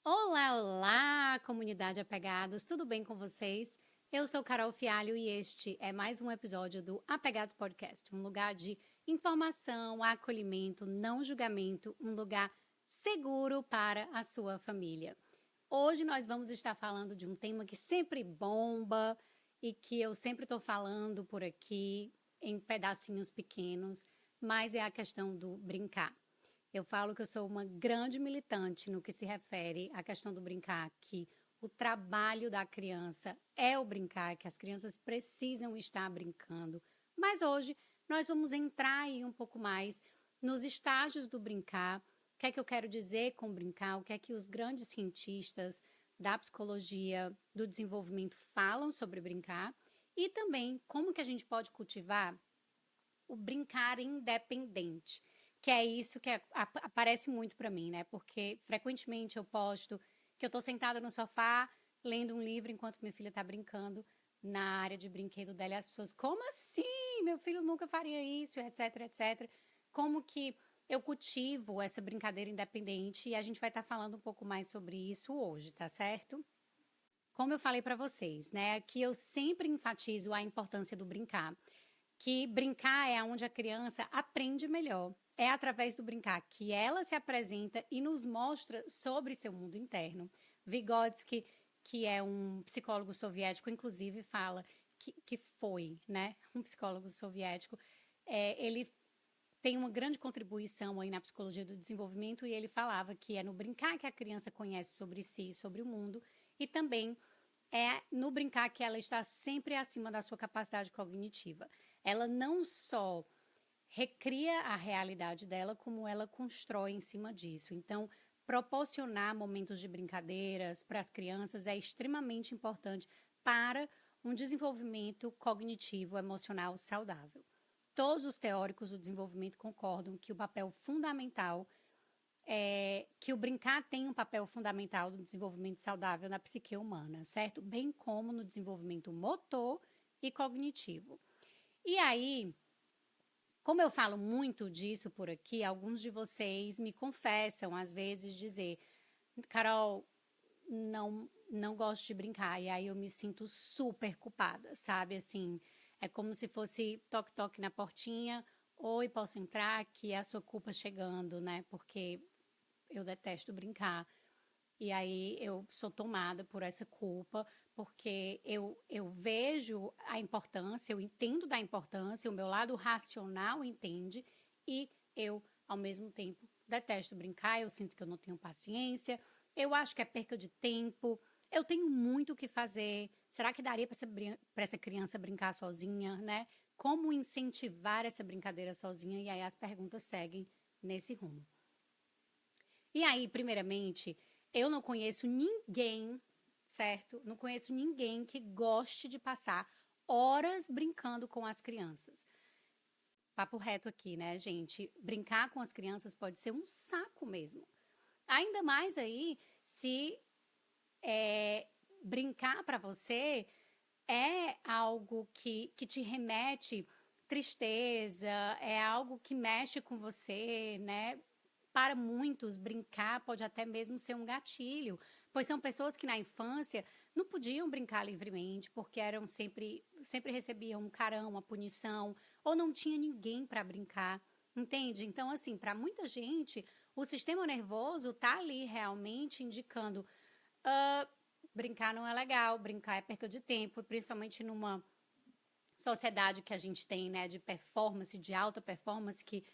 Olá, olá, comunidade Apegados, tudo bem com vocês? Eu sou Carol Fialho e este é mais um episódio do Apegados Podcast, um lugar de informação, acolhimento, não julgamento, um lugar seguro para a sua família. Hoje nós vamos estar falando de um tema que sempre bomba e que eu sempre estou falando por aqui em pedacinhos pequenos, mas é a questão do brincar. Eu falo que eu sou uma grande militante no que se refere à questão do brincar, que o trabalho da criança é o brincar, que as crianças precisam estar brincando. Mas hoje nós vamos entrar aí um pouco mais nos estágios do brincar, o que é que eu quero dizer com brincar, o que é que os grandes cientistas da psicologia do desenvolvimento falam sobre brincar e também como que a gente pode cultivar o brincar independente, que é isso que aparece muito para mim, né? Porque frequentemente eu posto que eu tô sentada no sofá lendo um livro enquanto minha filha tá brincando na área de brinquedo dela e as pessoas, como assim? Meu filho nunca faria isso, etc, etc. Como que eu cultivo essa brincadeira independente e a gente vai estar falando um pouco mais sobre isso hoje, tá certo? Como eu falei para vocês, né, que eu sempre enfatizo a importância do brincar, que brincar é onde a criança aprende melhor. É através do brincar que ela se apresenta e nos mostra sobre seu mundo interno. Vygotsky, que é um psicólogo soviético, inclusive fala que foi, né, um psicólogo soviético, ele tem uma grande contribuição aí na psicologia do desenvolvimento e ele falava que é no brincar que a criança conhece sobre si, sobre o mundo e também é no brincar que ela está sempre acima da sua capacidade cognitiva. Ela não só recria a realidade dela, como ela constrói em cima disso. Então, proporcionar momentos de brincadeiras para as crianças é extremamente importante para um desenvolvimento cognitivo emocional saudável. Todos os teóricos do desenvolvimento concordam que o papel fundamental que o brincar tem um papel fundamental no desenvolvimento saudável na psique humana, certo? Bem como no desenvolvimento motor e cognitivo. E aí, como eu falo muito disso por aqui, alguns de vocês me confessam, às vezes, dizer, Carol, não gosto de brincar. E aí eu me sinto super culpada, sabe? Assim, é como se fosse toque-toque na portinha. Oi, posso entrar? Que é a sua culpa chegando, né? Porque eu detesto brincar. E aí eu sou tomada por essa culpa, porque eu vejo a importância, eu entendo da importância, o meu lado racional entende, e eu, ao mesmo tempo, detesto brincar, eu sinto que eu não tenho paciência, eu acho que é perca de tempo, eu tenho muito o que fazer. Será que daria para essa criança brincar sozinha, né? Como incentivar essa brincadeira sozinha? E aí as perguntas seguem nesse rumo. E aí, primeiramente, eu não conheço ninguém, certo? Não conheço ninguém que goste de passar horas brincando com as crianças. Papo reto aqui, né, gente? Brincar com as crianças pode ser um saco mesmo. Ainda mais aí se brincar para você é algo que te remete tristeza, é algo que mexe com você, né? Para muitos, brincar pode até mesmo ser um gatilho, pois são pessoas que na infância não podiam brincar livremente, porque sempre recebiam um carão, uma punição, ou não tinha ninguém para brincar, entende? Então, assim, para muita gente, o sistema nervoso tá ali realmente indicando, ah, brincar não é legal, brincar é perca de tempo, principalmente numa sociedade que a gente tem, né, de performance, de alta performance, que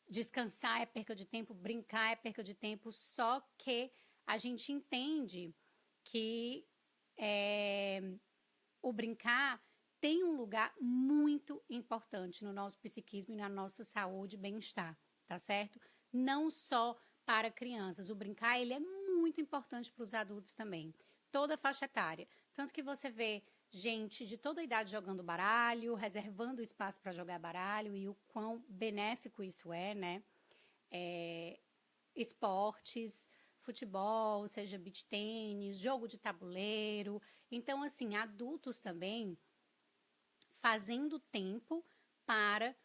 descansar é perca de tempo, brincar é perca de tempo, só que a gente entende que o brincar tem um lugar muito importante no nosso psiquismo e na nossa saúde e bem-estar, tá certo? Não só para crianças, o brincar ele é muito importante para os adultos também, toda faixa etária. Tanto que você vê gente de toda a idade jogando baralho, reservando espaço para jogar baralho e o quão benéfico isso é, né? Esportes, futebol, seja beach tênis, jogo de tabuleiro. Então, assim, adultos também fazendo tempo para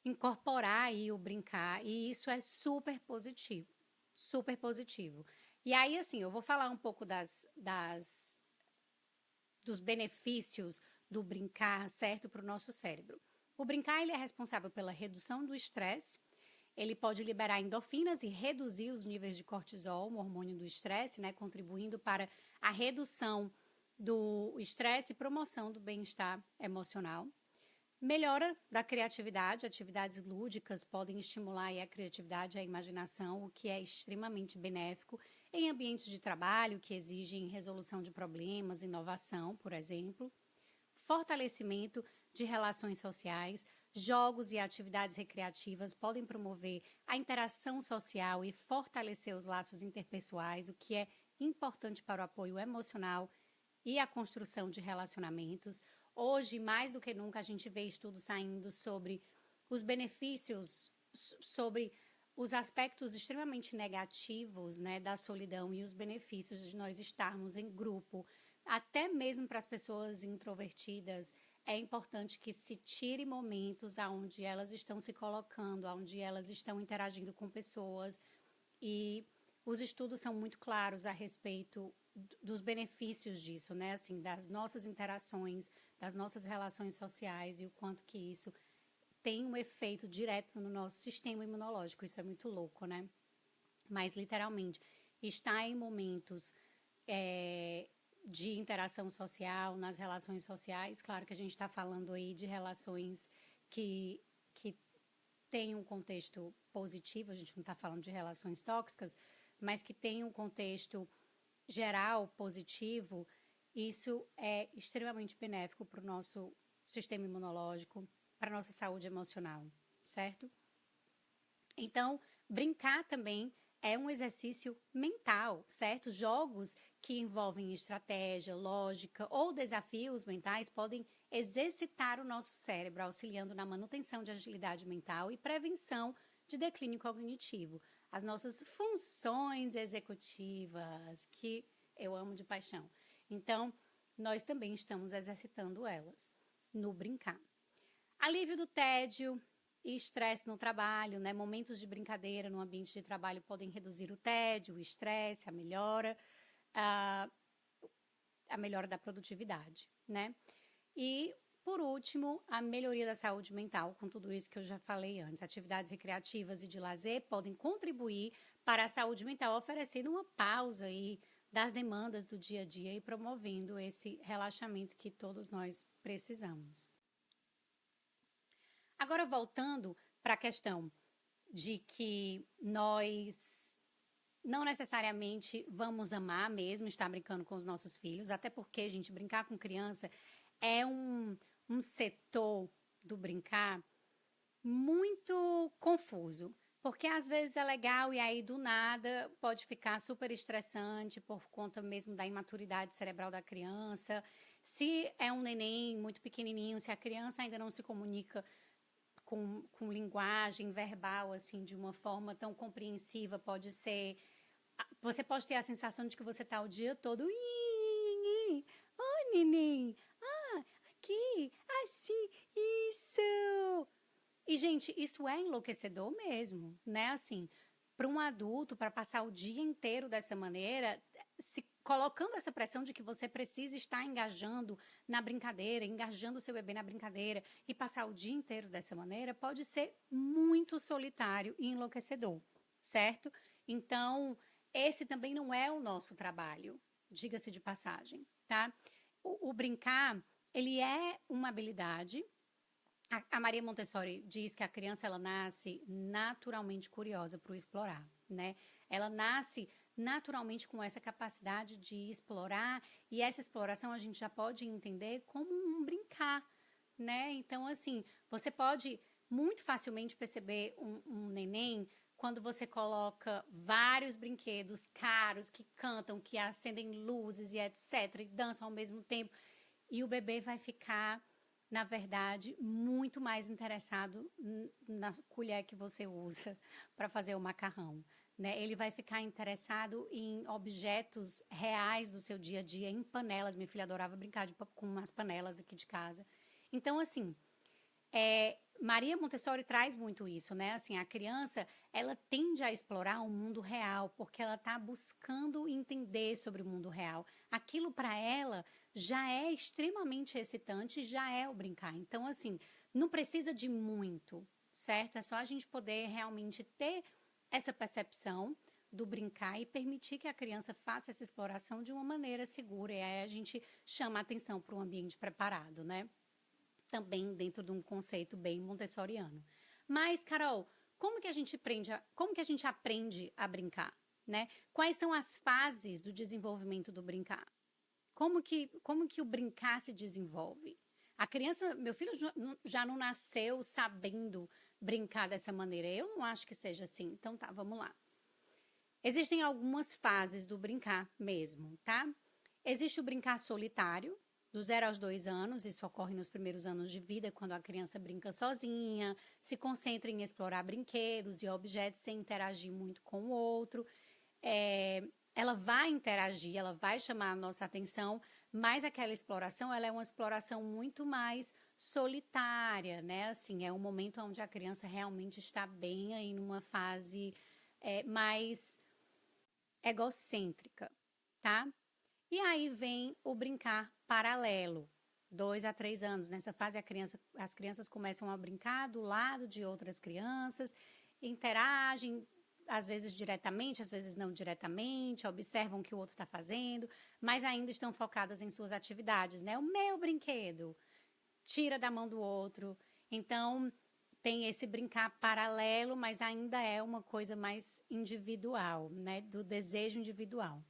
incorporar aí o brincar, e isso é super positivo, super positivo. E aí, assim, eu vou falar um pouco dos benefícios do brincar, certo, para o nosso cérebro. O brincar, ele é responsável pela redução do estresse, ele pode liberar endorfinas e reduzir os níveis de cortisol, o hormônio do estresse, né, contribuindo para a redução do estresse e promoção do bem-estar emocional. Melhora da criatividade, atividades lúdicas podem estimular a criatividade e a imaginação, o que é extremamente benéfico em ambientes de trabalho que exigem resolução de problemas, inovação, por exemplo. Fortalecimento de relações sociais, jogos e atividades recreativas podem promover a interação social e fortalecer os laços interpessoais, o que é importante para o apoio emocional e a construção de relacionamentos. Hoje, mais do que nunca, a gente vê estudos saindo sobre os benefícios, sobre os aspectos extremamente negativos, né, da solidão e os benefícios de nós estarmos em grupo. Até mesmo para as pessoas introvertidas, é importante que se tire momentos onde elas estão se colocando, onde elas estão interagindo com pessoas. E os estudos são muito claros a respeito dos benefícios disso, né? Assim, das nossas interações, das nossas relações sociais e o quanto que isso tem um efeito direto no nosso sistema imunológico. Isso é muito louco, né? Mas, literalmente, estar em momentos de interação social, nas relações sociais, claro que a gente está falando aí de relações que têm um contexto positivo, a gente não está falando de relações tóxicas, mas que tem um contexto geral positivo, isso é extremamente benéfico para o nosso sistema imunológico, para a nossa saúde emocional, certo? Então, brincar também é um exercício mental, certo? Jogos que envolvem estratégia, lógica ou desafios mentais podem exercitar o nosso cérebro, auxiliando na manutenção de agilidade mental e prevenção de declínio cognitivo. As nossas funções executivas, que eu amo de paixão. Então, nós também estamos exercitando elas no brincar. Alívio do tédio e estresse no trabalho, né? Momentos de brincadeira no ambiente de trabalho podem reduzir o tédio, o estresse, a melhora da produtividade, né? E, por último, a melhoria da saúde mental, com tudo isso que eu já falei antes. Atividades recreativas e de lazer podem contribuir para a saúde mental, oferecendo uma pausa aí das demandas do dia a dia e promovendo esse relaxamento que todos nós precisamos. Agora, voltando para a questão de que nós não necessariamente vamos amar mesmo estar brincando com os nossos filhos, até porque, gente, brincar com criança é um setor do brincar muito confuso. Porque às vezes é legal e aí do nada pode ficar super estressante por conta mesmo da imaturidade cerebral da criança. Se é um neném muito pequenininho, se a criança ainda não se comunica com linguagem verbal, assim, de uma forma tão compreensiva, pode ser... Você pode ter a sensação de que você está o dia todo... Oi, neném! Ah, aqui, assim, isso! E, gente, isso é enlouquecedor mesmo, né? Assim, para um adulto, para passar o dia inteiro dessa maneira, se colocando essa pressão de que você precisa estar engajando na brincadeira, engajando o seu bebê na brincadeira e passar o dia inteiro dessa maneira, pode ser muito solitário e enlouquecedor, certo? Então, esse também não é o nosso trabalho, diga-se de passagem, tá? O brincar, ele é uma habilidade. A Maria Montessori diz que a criança ela nasce naturalmente curiosa para o explorar, né? Ela nasce naturalmente com essa capacidade de explorar e essa exploração a gente já pode entender como um brincar, né? Então, assim, você pode muito facilmente perceber um neném quando você coloca vários brinquedos caros que cantam, que acendem luzes e etc, e dançam ao mesmo tempo, e o bebê vai ficar, na verdade, muito mais interessado na colher que você usa para fazer o macarrão, né? Ele vai ficar interessado em objetos reais do seu dia a dia, em panelas. Minha filha adorava brincar com umas panelas aqui de casa. Então, assim, Maria Montessori traz muito isso, né? Assim, a criança, ela tende a explorar o mundo real, porque ela está buscando entender sobre o mundo real. Aquilo para ela já é extremamente excitante, já é o brincar. Então, assim, não precisa de muito, certo? É só a gente poder realmente ter essa percepção do brincar e permitir que a criança faça essa exploração de uma maneira segura. E aí a gente chama a atenção para um ambiente preparado, né? Também dentro de um conceito bem montessoriano. Mas, Carol, como que a gente aprende a brincar, né? Quais são as fases do desenvolvimento do brincar? Como que o brincar se desenvolve? A criança, meu filho já não nasceu sabendo brincar dessa maneira. Eu não acho que seja assim. Então tá, vamos lá. Existem algumas fases do brincar mesmo, tá? Existe o brincar solitário, do 0 aos 2 anos, isso ocorre nos primeiros anos de vida, quando a criança brinca sozinha, se concentra em explorar brinquedos e objetos sem interagir muito com o outro. Ela vai interagir, ela vai chamar a nossa atenção, mas aquela exploração, ela é uma exploração muito mais solitária, né? Assim, é um momento onde a criança realmente está bem aí numa fase mais egocêntrica, tá? E aí vem o brincar paralelo, 2 a 3 anos. Nessa fase, as crianças começam a brincar do lado de outras crianças, interagem, às vezes diretamente, às vezes não diretamente, observam o que o outro está fazendo, mas ainda estão focadas em suas atividades, né? O meu brinquedo, tira da mão do outro. Então, tem esse brincar paralelo, mas ainda é uma coisa mais individual, né? Do desejo individual.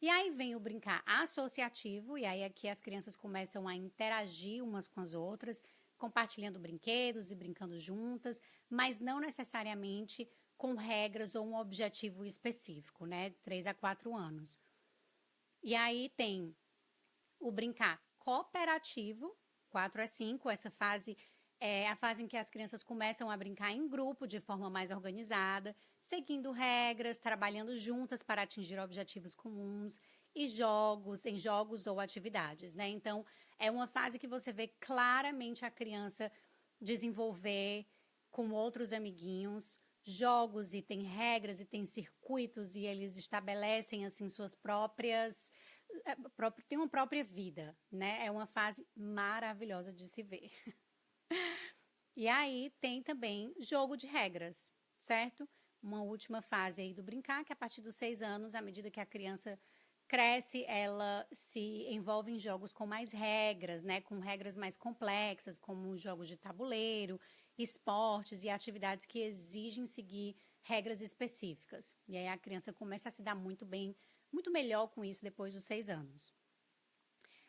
E aí vem o brincar associativo, e aí aqui as crianças começam a interagir umas com as outras, compartilhando brinquedos e brincando juntas, mas não necessariamente com regras ou um objetivo específico, né? 3 a 4 anos. E aí tem o brincar cooperativo, 4 a 5, essa fase é a fase em que as crianças começam a brincar em grupo de forma mais organizada, seguindo regras, trabalhando juntas para atingir objetivos comuns e em jogos ou atividades, né? Então, é uma fase que você vê claramente a criança desenvolver com outros amiguinhos jogos e tem regras e tem circuitos e eles estabelecem assim suas próprias tem uma própria vida, né? É uma fase maravilhosa de se ver. E aí tem também jogo de regras, certo? Uma última fase aí do brincar, que a partir dos 6 anos, à medida que a criança cresce, ela se envolve em jogos com mais regras, né? Com regras mais complexas, como jogos de tabuleiro, esportes e atividades que exigem seguir regras específicas. E aí a criança começa a se dar muito bem, muito melhor com isso depois dos 6 anos.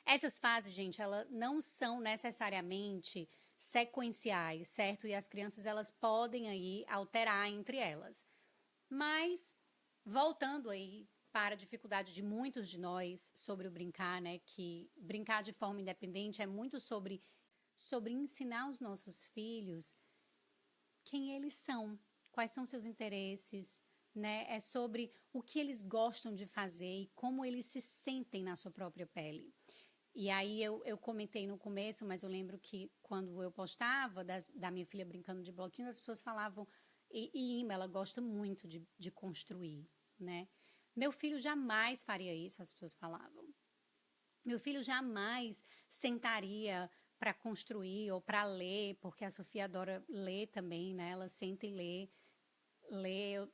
Essas fases, gente, elas não são necessariamente sequenciais, certo? E as crianças, elas podem aí alterar entre elas. Mas, voltando aí para a dificuldade de muitos de nós sobre o brincar, né? Que brincar de forma independente é muito sobre ensinar os nossos filhos quem eles são, quais são seus interesses, né? É sobre o que eles gostam de fazer e como eles se sentem na sua própria pele. E aí eu comentei no começo, mas eu lembro que quando eu postava da minha filha brincando de bloquinho, as pessoas falavam, e Ima, ela gosta muito de construir, né? Meu filho jamais faria isso, as pessoas falavam. Meu filho jamais sentaria para construir ou para ler, porque a Sofia adora ler também, né? Ela senta e lê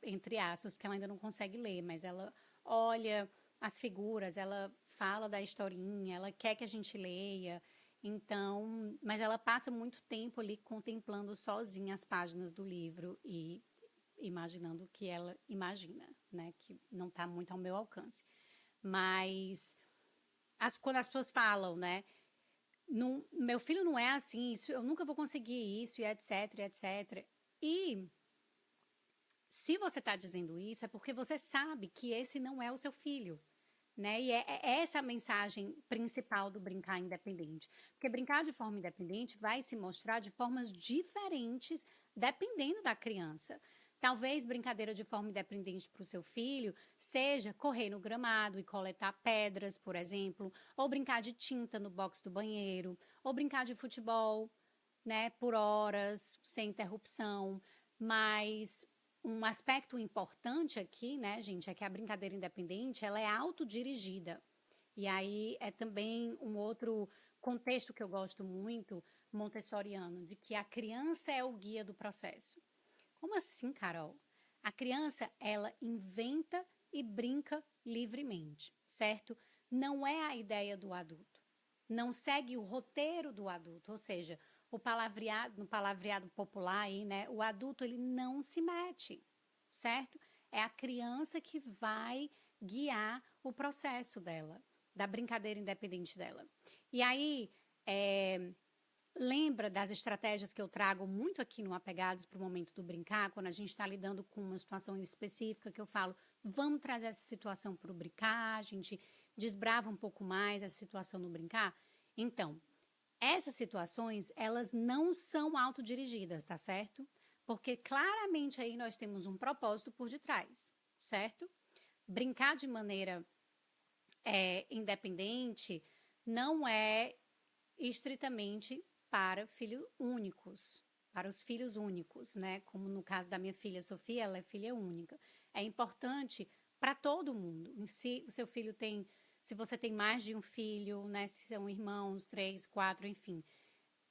entre aspas, porque ela ainda não consegue ler, mas ela olha as figuras, ela fala da historinha, ela quer que a gente leia. Então, mas ela passa muito tempo ali contemplando sozinha as páginas do livro e imaginando o que ela imagina, né? Que não está muito ao meu alcance. Mas quando as pessoas falam, né? Meu filho não é assim, isso, eu nunca vou conseguir isso, e etc, etc. E se você está dizendo isso, é porque você sabe que esse não é o seu filho. Né? E é essa a mensagem principal do brincar independente. Porque brincar de forma independente vai se mostrar de formas diferentes dependendo da criança. Talvez brincadeira de forma independente para o seu filho seja correr no gramado e coletar pedras, por exemplo, ou brincar de tinta no box do banheiro, ou brincar de futebol, né, por horas, sem interrupção. Mas um aspecto importante aqui, né, gente, é que a brincadeira independente, ela é autodirigida. E aí é também um outro contexto que eu gosto muito, montessoriano, de que a criança é o guia do processo. Como assim, Carol? A criança, ela inventa e brinca livremente, certo? Não é a ideia do adulto. Não segue o roteiro do adulto, ou seja, o palavreado, no palavreado popular aí, né? O adulto, ele não se mete, certo? É a criança que vai guiar o processo dela, da brincadeira independente dela. E aí, lembra das estratégias que eu trago muito aqui no Apegados para o momento do brincar, quando a gente está lidando com uma situação específica, que eu falo, vamos trazer essa situação para o brincar, a gente desbrava um pouco mais essa situação no brincar? Então, essas situações, elas não são autodirigidas, tá certo? Porque claramente aí nós temos um propósito por detrás, certo? Brincar de maneira independente não é estritamente para filhos únicos, para os filhos únicos, né? Como no caso da minha filha Sofia, ela é filha única. É importante para todo mundo. Se o seu filho tem, se você tem mais de um filho, né? Se são irmãos, 3, 4, enfim.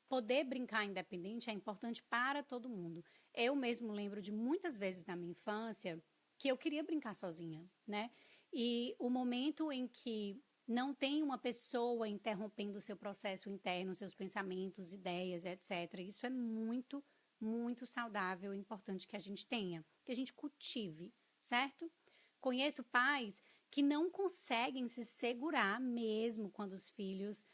Poder brincar independente é importante para todo mundo. Eu mesmo lembro de muitas vezes na minha infância que eu queria brincar sozinha, né? E o momento em que não tem uma pessoa interrompendo o seu processo interno, seus pensamentos, ideias, etc. Isso é muito, muito saudável e importante que a gente tenha, que a gente cultive, certo? Conheço pais que não conseguem se segurar mesmo quando os filhos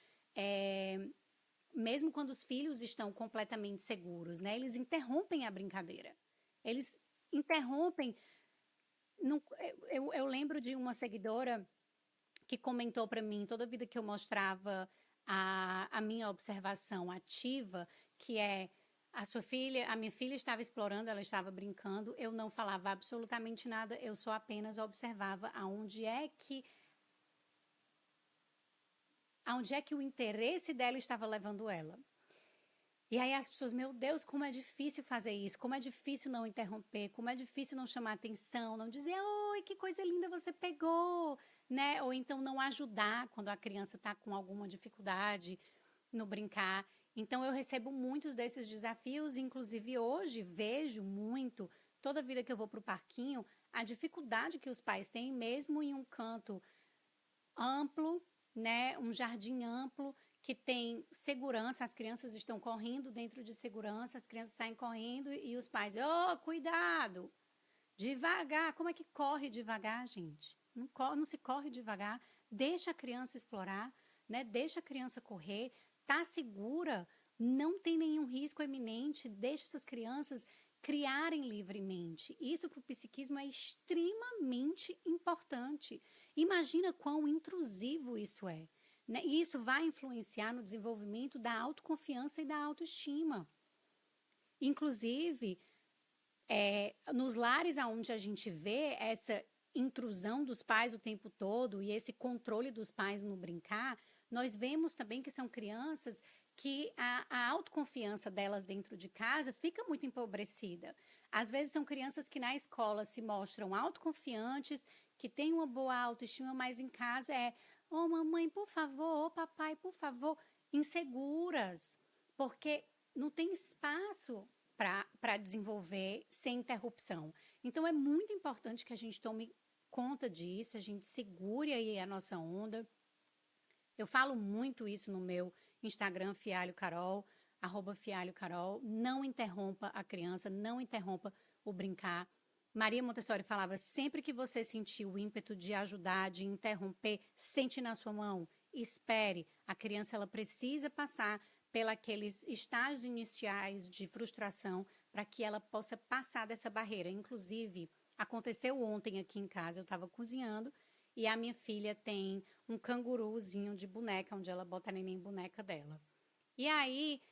mesmo quando os filhos estão completamente seguros, né? Eles interrompem a brincadeira. Eles interrompem. Eu lembro de uma seguidora que comentou para mim, toda vida que eu mostrava a minha observação ativa, que é a minha filha estava explorando, ela estava brincando, eu não falava absolutamente nada, eu só apenas observava aonde é que o interesse dela estava levando ela. E aí as pessoas, meu Deus, como é difícil fazer isso, como é difícil não interromper, como é difícil não chamar atenção, não dizer, oi, que coisa linda você pegou, né? Ou então não ajudar quando a criança está com alguma dificuldade no brincar. Então eu recebo muitos desses desafios, inclusive hoje vejo muito, toda vida que eu vou para o parquinho, a dificuldade que os pais têm, mesmo em um canto amplo, né, um jardim amplo que tem segurança, as crianças estão correndo dentro de segurança, as crianças saem correndo e os pais, oh, cuidado, devagar, como é que corre devagar, gente? Não se corre devagar, deixa a criança explorar, né, deixa a criança correr, tá segura, não tem nenhum risco eminente, deixa essas crianças criarem livremente. Isso para o psiquismo é extremamente importante. Imagina quão intrusivo isso é. Né? E isso vai influenciar no desenvolvimento da autoconfiança e da autoestima. Inclusive, nos lares onde a gente vê essa intrusão dos pais o tempo todo e esse controle dos pais no brincar, nós vemos também que são crianças que a autoconfiança delas dentro de casa fica muito empobrecida. Às vezes são crianças que na escola se mostram autoconfiantes, que têm uma boa autoestima, mas em casa oh mamãe, por favor, oh papai, por favor, inseguras, porque não tem espaço para desenvolver sem interrupção. Então é muito importante que a gente tome conta disso, a gente segure aí a nossa onda. Eu falo muito isso no meu Instagram, Fialho Carol, @Fialho Carol. Não interrompa a criança, não interrompa o brincar. Maria Montessori falava, sempre que você sentir o ímpeto de ajudar, de interromper, sente na sua mão, espere. A criança ela precisa passar pelos estágios iniciais de frustração para que ela possa passar dessa barreira. Inclusive, aconteceu ontem aqui em casa, eu estava cozinhando e a minha filha tem um canguruzinho de boneca, onde ela bota a neném boneca dela. E aí,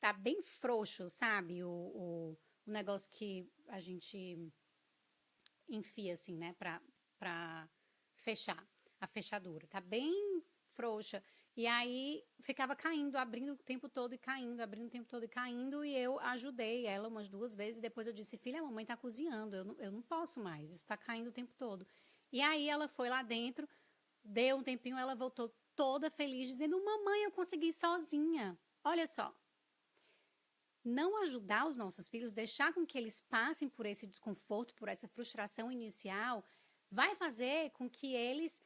tá bem frouxo, sabe? O negócio que a gente enfia assim, né, pra fechar, a fechadura. Tá bem frouxa. E aí ficava caindo, abrindo o tempo todo e caindo, abrindo o tempo todo e caindo, e eu ajudei ela umas 2 vezes, e depois eu disse, filha, a mamãe tá cozinhando, eu não posso mais, isso tá caindo o tempo todo. E aí ela foi lá dentro, deu um tempinho, ela voltou toda feliz, dizendo, mamãe, eu consegui sozinha. Olha só, não ajudar os nossos filhos, deixar com que eles passem por esse desconforto, por essa frustração inicial, vai fazer com que eles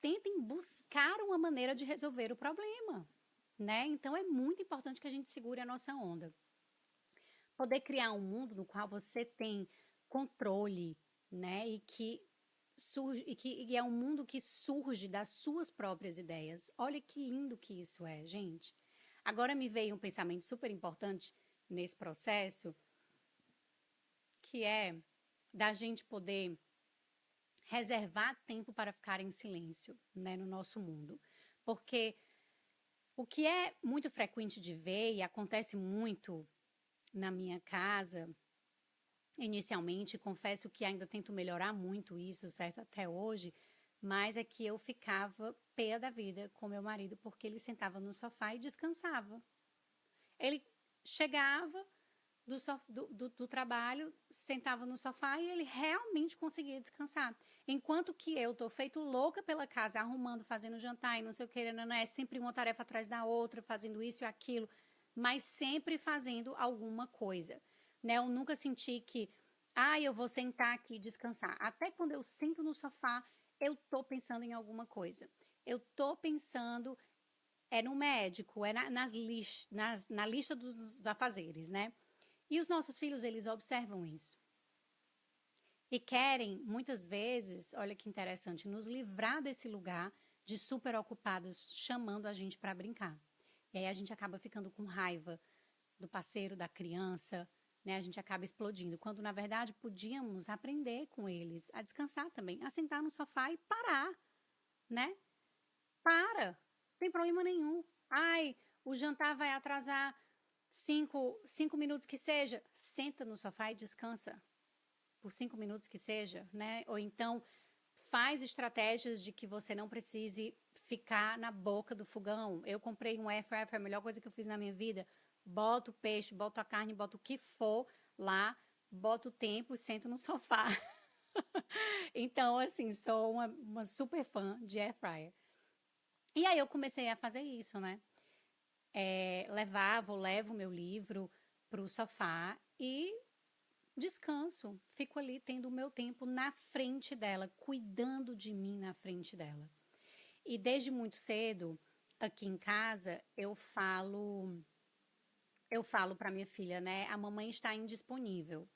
tentem buscar uma maneira de resolver o problema, né? Então é muito importante que a gente segure a nossa onda. Poder criar um mundo no qual você tem controle, né? E é um mundo que surge das suas próprias ideias. Olha que lindo que isso é, gente. Agora me veio um pensamento super importante nesse processo, que é da gente poder reservar tempo para ficar em silêncio, né, no nosso mundo. Porque o que é muito frequente de ver e acontece muito na minha casa, inicialmente, confesso que ainda tento melhorar muito isso, certo? Até hoje, mas é que eu ficava pé da vida com meu marido porque ele sentava no sofá e descansava. Ele chegava do trabalho, sentava no sofá e ele realmente conseguia descansar. Enquanto que eu tô feito louca pela casa, arrumando, fazendo jantar e não sei o que, não é sempre uma tarefa atrás da outra, fazendo isso e aquilo, mas sempre fazendo alguma coisa, né? Eu nunca senti que, eu vou sentar aqui e descansar. Até quando eu sento no sofá, eu tô pensando em alguma coisa. Eu tô pensando no médico, na lista dos afazeres, né? E os nossos filhos, eles observam isso. E querem, muitas vezes, olha que interessante, nos livrar desse lugar de super ocupados chamando a gente para brincar. E aí a gente acaba ficando com raiva do parceiro, da criança, né? A gente acaba explodindo. Quando, na verdade, podíamos aprender com eles a descansar também, a sentar no sofá e parar, né? Para, não tem problema nenhum. Ai, o jantar vai atrasar 5 minutos que seja. Senta no sofá e descansa por 5 minutos que seja, né? Ou então faz estratégias de que você não precise ficar na boca do fogão. Eu comprei um air fryer, foi a melhor coisa que eu fiz na minha vida. Bota o peixe, bota a carne, bota o que for lá, bota o tempo e sento no sofá. Então, assim, sou uma super fã de air fryer. E aí eu comecei a fazer isso, né? Levo o meu livro pro sofá e descanso. Fico ali tendo o meu tempo na frente dela, cuidando de mim na frente dela. E desde muito cedo, aqui em casa, eu falo para minha filha, né? A mamãe está indisponível.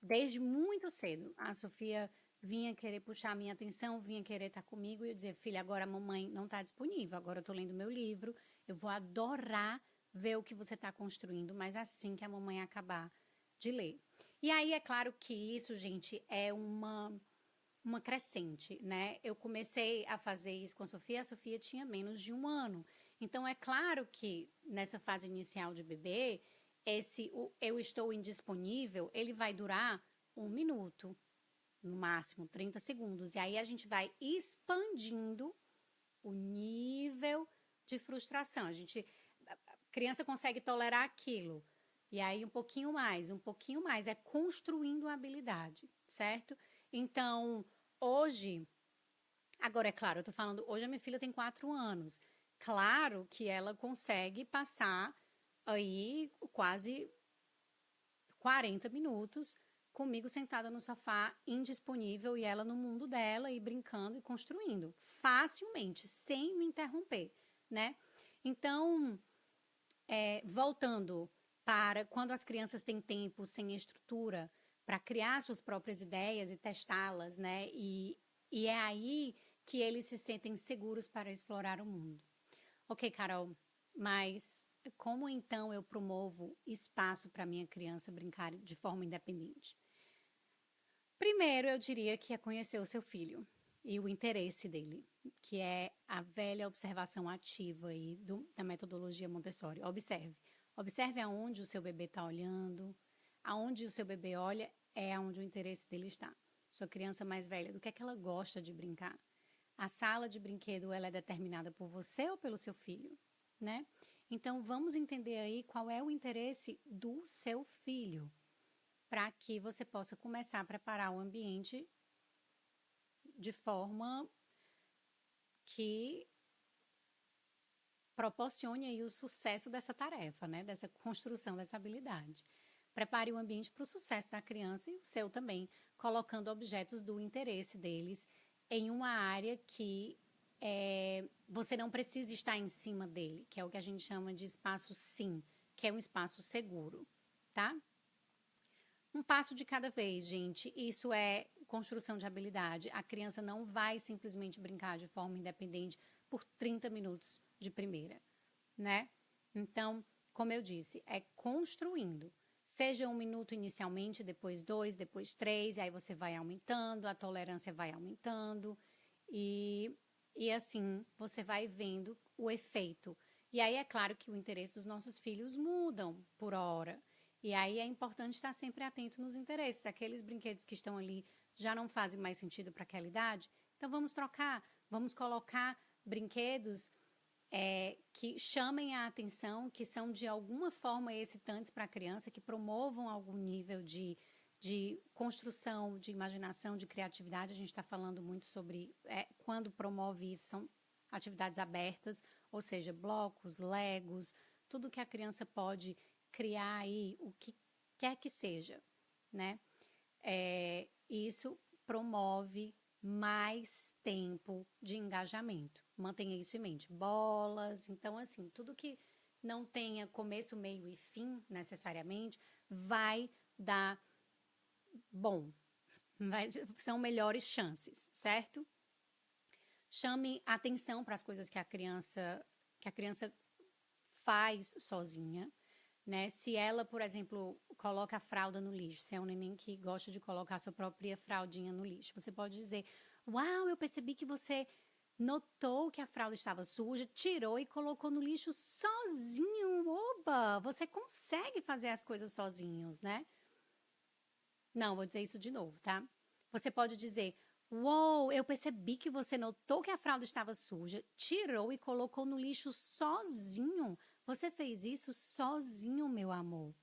Desde muito cedo, a Sofia vinha querer puxar a minha atenção, vinha querer estar comigo e eu dizia, filha, agora a mamãe não está disponível, agora eu estou lendo meu livro, eu vou adorar ver o que você está construindo, mas assim que a mamãe acabar de ler. E aí é claro que isso, gente, é uma crescente, né? Eu comecei a fazer isso com a Sofia tinha menos de 1 ano. Então é claro que nessa fase inicial de bebê, eu estou indisponível, ele vai durar 1 minuto, no máximo 30 segundos. E aí a gente vai expandindo o nível de frustração. A criança consegue tolerar aquilo. E aí um pouquinho mais, é construindo a habilidade, certo? Então, hoje, agora é claro, eu tô falando, hoje a minha filha tem 4 anos. Claro que ela consegue passar aí quase 40 minutos comigo sentada no sofá, indisponível, e ela no mundo dela, e brincando e construindo, facilmente, sem me interromper, né? Então, voltando para quando as crianças têm tempo sem estrutura para criar suas próprias ideias e testá-las, né? E é aí que eles se sentem seguros para explorar o mundo. Ok, Carol, mas como então eu promovo espaço para minha criança brincar de forma independente? Primeiro, eu diria que é conhecer o seu filho e o interesse dele, que é a velha observação ativa aí da metodologia Montessori. Observe. Observe aonde o seu bebê está olhando, aonde o seu bebê olha é aonde o interesse dele está. Sua criança mais velha, do que é que ela gosta de brincar? A sala de brinquedo, ela é determinada por você ou pelo seu filho, né? Então, vamos entender aí qual é o interesse do seu filho, para que você possa começar a preparar o ambiente de forma que proporcione aí o sucesso dessa tarefa, né? Dessa construção dessa habilidade. Prepare o ambiente para o sucesso da criança e o seu também, colocando objetos do interesse deles em uma área que você não precisa estar em cima dele, que é o que a gente chama de espaço sim, que é um espaço seguro, tá? Um passo de cada vez, gente. Isso é construção de habilidade. A criança não vai simplesmente brincar de forma independente por 30 minutos de primeira, né? Então, como eu disse, é construindo. Seja 1 minuto inicialmente, depois 2, depois 3, e aí você vai aumentando, a tolerância vai aumentando, e assim você vai vendo o efeito. E aí é claro que o interesse dos nossos filhos mudam por hora. E aí é importante estar sempre atento nos interesses. Aqueles brinquedos que estão ali já não fazem mais sentido para aquela idade, então vamos trocar, vamos colocar brinquedos que chamem a atenção, que são de alguma forma excitantes para a criança, que promovam algum nível de construção, de imaginação, de criatividade. A gente está falando muito sobre quando promove isso, são atividades abertas, ou seja, blocos, legos, tudo que a criança pode criar aí, o que quer que seja, né? Isso promove mais tempo de engajamento. Mantenha isso em mente. Bolas, então assim, tudo que não tenha começo, meio e fim necessariamente, vai dar bom. São melhores chances, certo? Chame atenção para as coisas que a criança faz sozinha, né? Se ela, por exemplo, coloca a fralda no lixo, se é um neném que gosta de colocar a sua própria fraldinha no lixo, você pode dizer: "Uau, eu percebi que você notou que a fralda estava suja, tirou e colocou no lixo sozinho. Oba, você consegue fazer as coisas sozinhos, né?" Não, vou dizer isso de novo, tá? Você pode dizer: "Uou, eu percebi que você notou que a fralda estava suja, tirou e colocou no lixo sozinho. Você fez isso sozinho, meu amor."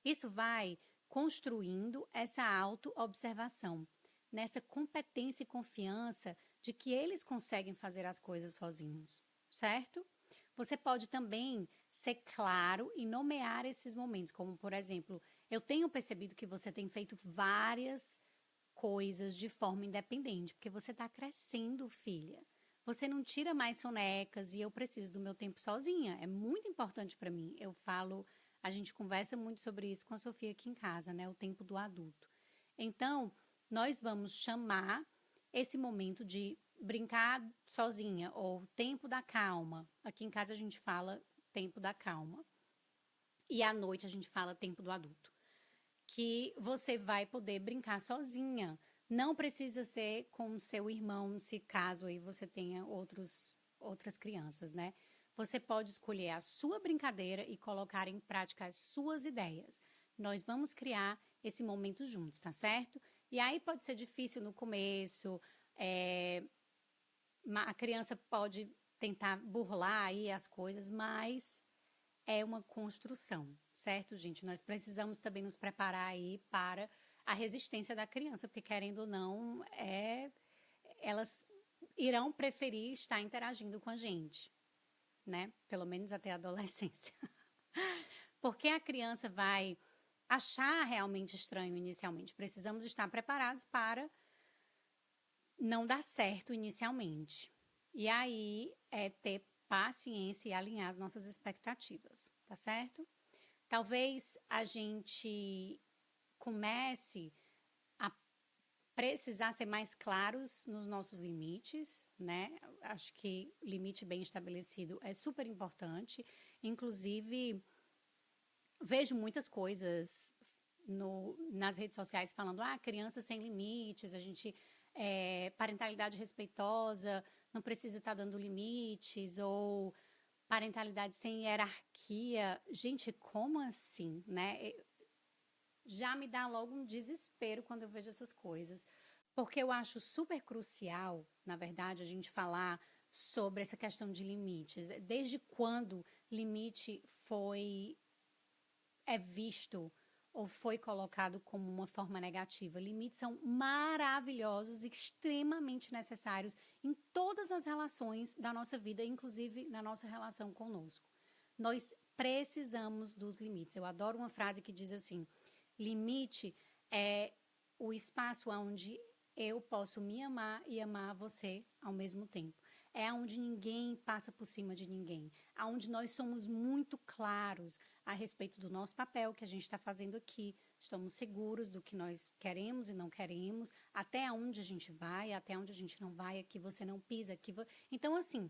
Isso vai construindo essa autoobservação, nessa competência e confiança de que eles conseguem fazer as coisas sozinhos, certo? Você pode também ser claro e nomear esses momentos, como por exemplo, eu tenho percebido que você tem feito várias coisas de forma independente, porque você está crescendo, filha. Você não tira mais sonecas e eu preciso do meu tempo sozinha. É muito importante para mim. Eu falo, a gente conversa muito sobre isso com a Sofia aqui em casa, né? O tempo do adulto. Então, nós vamos chamar esse momento de brincar sozinha ou tempo da calma. Aqui em casa a gente fala tempo da calma. E à noite a gente fala tempo do adulto. Que você vai poder brincar sozinha. Não precisa ser com o seu irmão, se caso aí você tenha outras crianças, né? Você pode escolher a sua brincadeira e colocar em prática as suas ideias. Nós vamos criar esse momento juntos, tá certo? E aí pode ser difícil no começo, a criança pode tentar burlar aí as coisas, mas é uma construção, certo, gente? Nós precisamos também nos preparar aí para a resistência da criança, porque querendo ou não, elas irão preferir estar interagindo com a gente, né? Pelo menos até a adolescência. Porque a criança vai achar realmente estranho inicialmente. Precisamos estar preparados para não dar certo inicialmente. E aí é ter paciência e alinhar as nossas expectativas, tá certo? Talvez a gente comece a precisar ser mais claros nos nossos limites, né? Acho que limite bem estabelecido é super importante. Inclusive, vejo muitas coisas nas redes sociais falando: criança sem limites, a gente parentalidade respeitosa, não precisa estar dando limites, ou parentalidade sem hierarquia. Gente, como assim, né? Já me dá logo um desespero quando eu vejo essas coisas, Porque eu acho super crucial, na verdade, a gente falar sobre essa questão de limites. Desde quando limite é visto ou foi colocado como uma forma negativa? Limites são maravilhosos e extremamente necessários em todas as relações da nossa vida, inclusive na nossa relação conosco. Nós precisamos dos limites. Eu adoro uma frase que diz assim: limite é o espaço onde eu posso me amar e amar você ao mesmo tempo. É onde ninguém passa por cima de ninguém, onde nós somos muito claros a respeito do nosso papel que a gente está fazendo aqui, estamos seguros do que nós queremos e não queremos, até onde a gente vai, até onde a gente não vai, aqui você não pisa, Então, assim,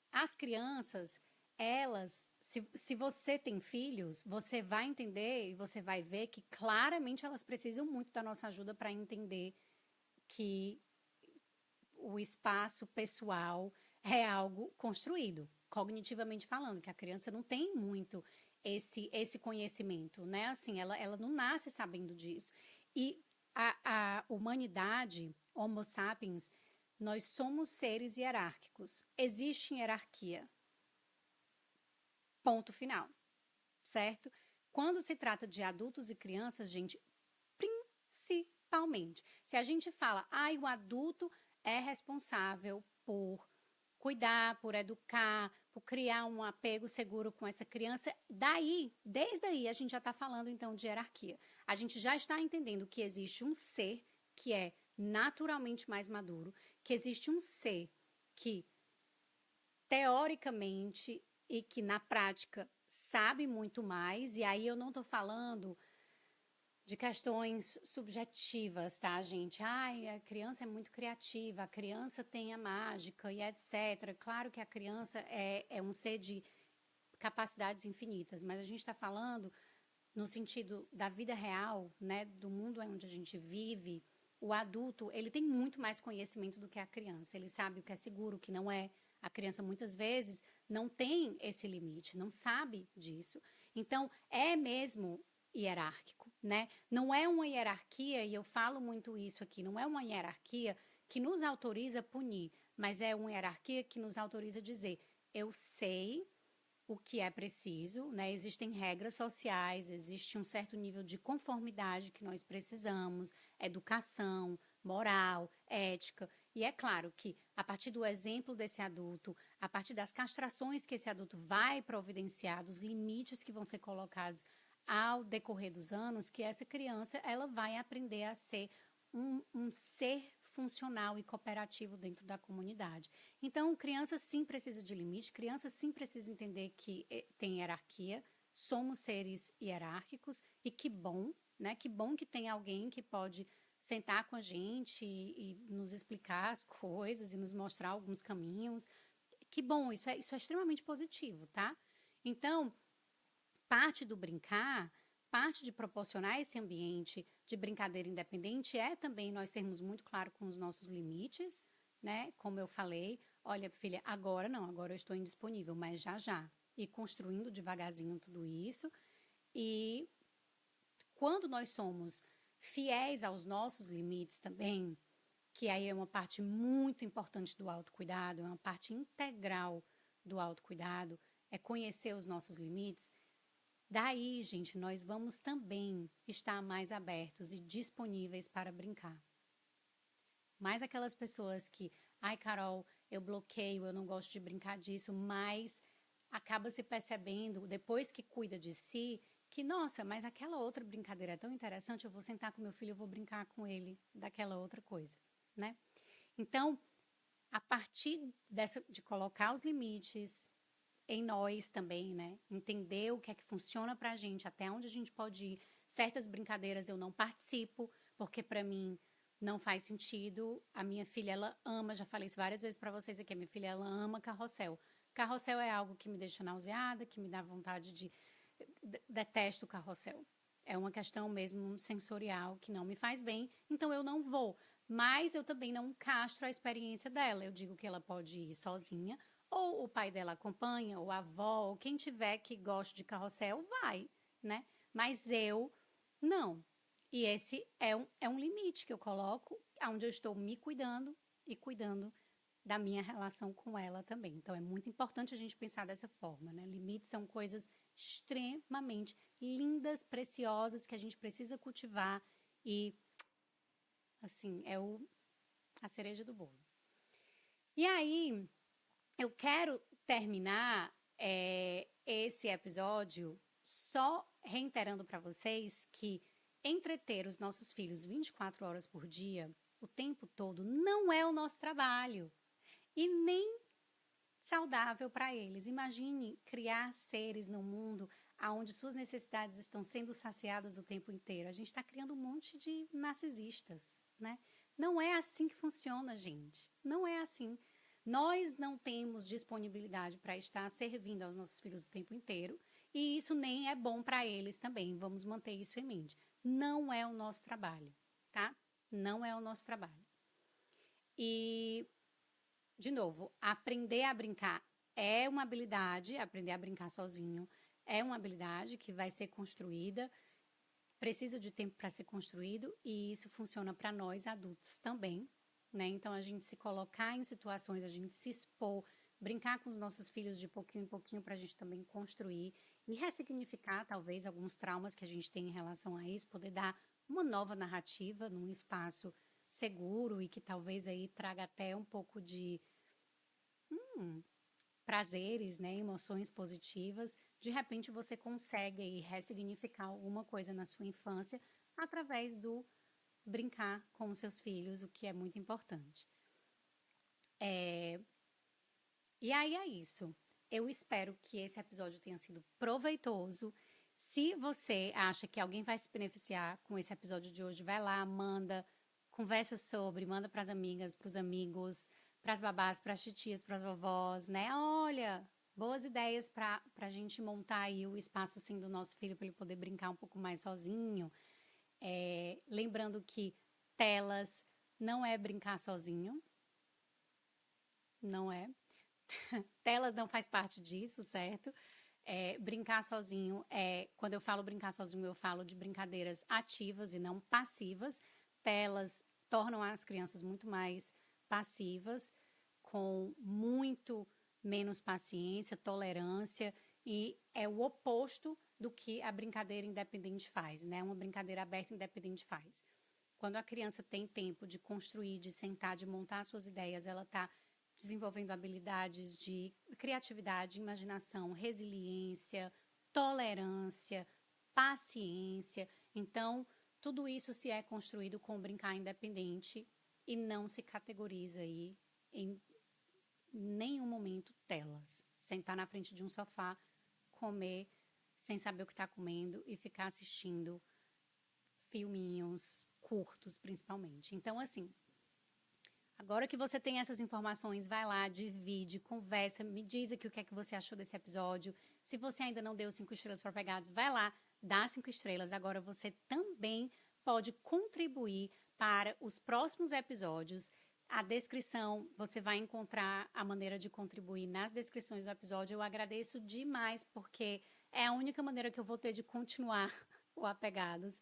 as crianças, elas, se você tem filhos, você vai entender e você vai ver que claramente elas precisam muito da nossa ajuda para entender que o espaço pessoal é algo construído, cognitivamente falando, que a criança não tem muito esse conhecimento, né? Assim, ela não nasce sabendo disso. E a humanidade, Homo sapiens, nós somos seres hierárquicos. Existe hierarquia. Ponto final, certo? Quando se trata de adultos e crianças, gente, principalmente, se a gente fala, o adulto é responsável por cuidar, por educar, por criar um apego seguro com essa criança, desde aí, a gente já está falando então de hierarquia. A gente já está entendendo que existe um ser que é naturalmente mais maduro, que existe um ser que, teoricamente e que na prática sabe muito mais, e aí eu não estou falando de questões subjetivas, tá, gente? A criança é muito criativa, a criança tem a mágica e etc. Claro que a criança é um ser de capacidades infinitas, mas a gente está falando no sentido da vida real, né, do mundo onde a gente vive. O adulto, ele tem muito mais conhecimento do que a criança. Ele sabe o que é seguro, o que não é. A criança, muitas vezes, não tem esse limite, não sabe disso. Então, é mesmo hierárquico, né? Não é uma hierarquia, e eu falo muito isso aqui, não é uma hierarquia que nos autoriza a punir, mas é uma hierarquia que nos autoriza a dizer: eu sei o que é preciso, né? Existem regras sociais, existe um certo nível de conformidade que nós precisamos, educação, moral, ética. E é claro que, a partir do exemplo desse adulto, a partir das castrações que esse adulto vai providenciar, dos limites que vão ser colocados ao decorrer dos anos, que essa criança ela vai aprender a ser um ser funcional e cooperativo dentro da comunidade. Então, criança sim precisa de limite, criança sim precisa entender que tem hierarquia, somos seres hierárquicos e que bom, né? Que bom que tem alguém que pode sentar com a gente e nos explicar as coisas e nos mostrar alguns caminhos. Que bom, isso é extremamente positivo, tá? Então, parte do brincar, parte de proporcionar esse ambiente de brincadeira independente é também nós sermos muito claros com os nossos limites, né? Como eu falei, olha, filha, agora não, agora eu estou indisponível, mas já já. E construindo devagarzinho tudo isso. E quando nós somos fiéis aos nossos limites também, que aí é uma parte muito importante do autocuidado, é uma parte integral do autocuidado, é conhecer os nossos limites. Daí, gente, nós vamos também estar mais abertos e disponíveis para brincar. Mais aquelas pessoas que, Carol, eu bloqueio, eu não gosto de brincar disso, mas acaba se percebendo, depois que cuida de si, que, nossa, mas aquela outra brincadeira é tão interessante, eu vou sentar com meu filho, eu vou brincar com ele daquela outra coisa, né? Então, a partir de colocar os limites, em nós também, né? Entender o que é que funciona pra gente, até onde a gente pode ir. Certas brincadeiras eu não participo, porque pra mim não faz sentido. A minha filha, ela ama, já falei isso várias vezes pra vocês aqui, a minha filha, ela ama carrossel. Carrossel é algo que me deixa nauseada, que me dá vontade de... Detesto carrossel. É uma questão mesmo sensorial que não me faz bem, então eu não vou. Mas eu também não castro a experiência dela. Eu digo que ela pode ir sozinha, ou o pai dela acompanha, ou a avó, ou quem tiver que goste de carrossel, vai, né? Mas eu, não. E esse é um limite que eu coloco, onde eu estou me cuidando e cuidando da minha relação com ela também. Então, é muito importante a gente pensar dessa forma, né? Limites são coisas extremamente lindas, preciosas, que a gente precisa cultivar e, assim, a cereja do bolo. E aí, eu quero terminar esse episódio só reiterando para vocês que entreter os nossos filhos 24 horas por dia, o tempo todo, não é o nosso trabalho e nem saudável para eles. Imagine criar seres no mundo onde suas necessidades estão sendo saciadas o tempo inteiro. A gente está criando um monte de narcisistas, né? Não é assim que funciona, gente. Não é assim. Nós não temos disponibilidade para estar servindo aos nossos filhos o tempo inteiro e isso nem é bom para eles também. Vamos manter isso em mente. Não é o nosso trabalho, tá? Não é o nosso trabalho. E, de novo, aprender a brincar é uma habilidade, aprender a brincar sozinho é uma habilidade que vai ser construída, precisa de tempo para ser construído e isso funciona para nós adultos também, né? Então a gente se colocar em situações, a gente se expor, brincar com os nossos filhos de pouquinho em pouquinho para a gente também construir e ressignificar talvez alguns traumas que a gente tem em relação a isso, poder dar uma nova narrativa num espaço seguro e que talvez aí traga até um pouco de prazeres, né, emoções positivas, de repente você consegue aí ressignificar alguma coisa na sua infância através do brincar com os seus filhos, o que é muito importante. E aí é isso. Eu espero que esse episódio tenha sido proveitoso. Se você acha que alguém vai se beneficiar com esse episódio de hoje, vai lá, manda, conversa sobre, manda para as amigas, para os amigos, para as babás, para as titias, para as vovós, né? Olha, boas ideias para a gente montar aí o espaço assim do nosso filho para ele poder brincar um pouco mais sozinho. Lembrando que telas não é brincar sozinho, não é. Telas não faz parte disso, certo? Brincar sozinho quando eu falo brincar sozinho, eu falo de brincadeiras ativas e não passivas. Telas tornam as crianças muito mais passivas, com muito menos paciência, tolerância, e é o oposto do que a brincadeira independente faz, né? Uma brincadeira aberta independente faz. Quando a criança tem tempo de construir, de sentar, de montar suas ideias, ela está desenvolvendo habilidades de criatividade, imaginação, resiliência, tolerância, paciência. Então, tudo isso se é construído com o brincar independente e não se categoriza aí em nenhum momento telas. Sentar na frente de um sofá, comer sem saber o que está comendo e ficar assistindo filminhos curtos, principalmente. Então, assim, agora que você tem essas informações, vai lá, divide, conversa, me diz aqui o que é que você achou desse episódio. Se você ainda não deu 5 estrelas para Pegados, vai lá, dá 5 estrelas. Agora você também pode contribuir para os próximos episódios. A descrição, você vai encontrar a maneira de contribuir nas descrições do episódio. Eu agradeço demais, porque é a única maneira que eu vou ter de continuar o Apegados.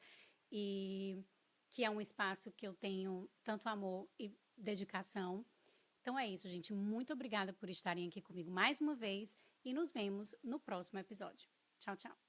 E que é um espaço que eu tenho tanto amor e dedicação. Então é isso, gente. Muito obrigada por estarem aqui comigo mais uma vez e nos vemos no próximo episódio. Tchau, tchau.